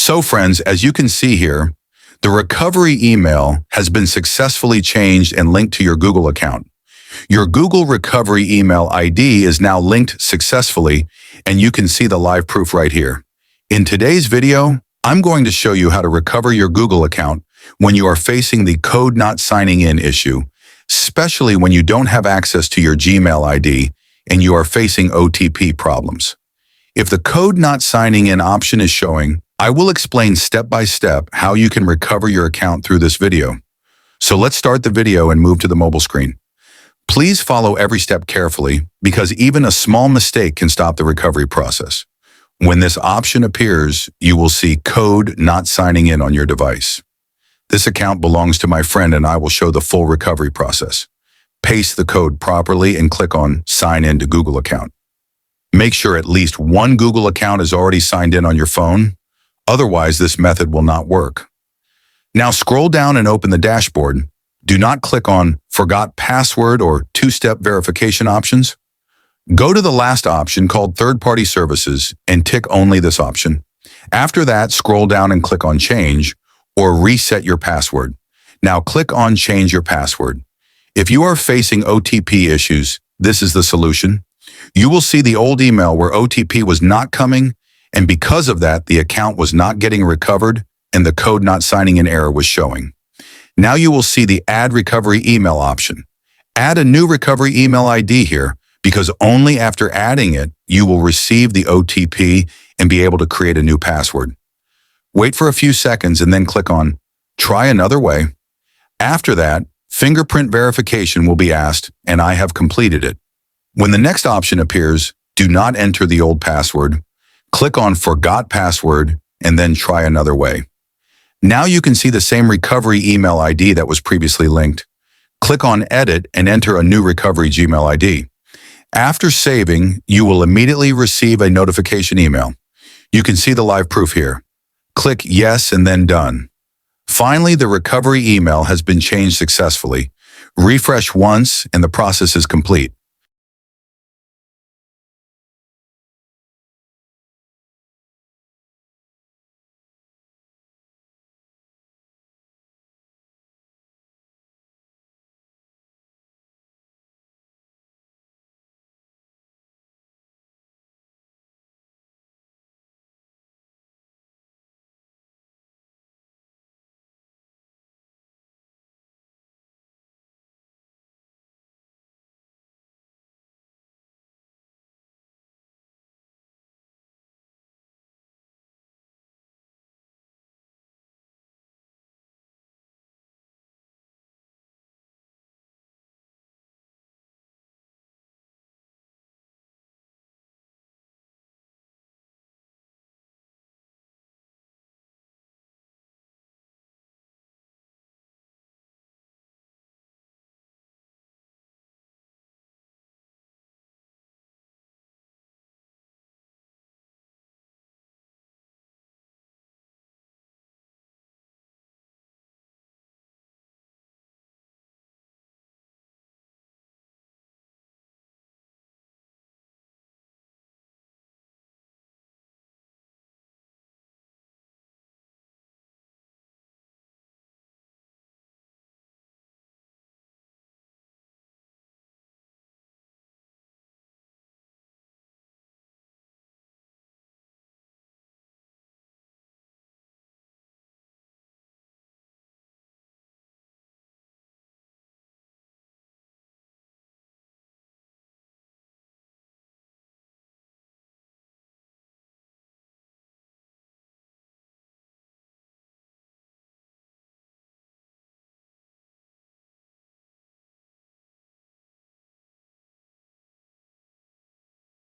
So friends, as you can see here, the recovery email has been successfully changed and linked to your Google account. Your Google recovery email ID is now linked successfully, and you can see the live proof right here. In today's video, I'm going to show you how to recover your Google account when you are facing the code not signing in issue, especially when you don't have access to your Gmail ID and you are facing OTP problems. If the code not signing in option is showing, I will explain step by step how you can recover your account through this video. So let's start the video and move to the mobile screen. Please follow every step carefully because even a small mistake can stop the recovery process. When this option appears, you will see code not signing in on your device. This account belongs to my friend and I will show the full recovery process. Paste the code properly and click on Sign in to Google account. Make sure at least one Google account is already signed in on your phone. Otherwise, this method will not work. Now scroll down and open the dashboard. Do not click on Forgot Password or two-step verification options. Go to the last option called Third-Party Services and tick only this option. After that, scroll down and click on Change or Reset Your Password. Now click on Change Your Password. If you are facing OTP issues, this is the solution. You will see the old email where OTP was not coming, and because of that, the account was not getting recovered and the code not signing in error was showing. Now you will see the Add Recovery Email option. Add a new recovery email ID here because only after adding it, you will receive the OTP and be able to create a new password. Wait for a few seconds and then click on Try Another Way. After that, fingerprint verification will be asked and I have completed it. When the next option appears, do not enter the old password. Click on Forgot Password and then Try Another Way. Now you can see the same recovery email ID that was previously linked. Click on Edit and enter a new recovery Gmail ID. After saving, you will immediately receive a notification email. You can see the live proof here. Click Yes and then Done. Finally, the recovery email has been changed successfully. Refresh once and the process is complete.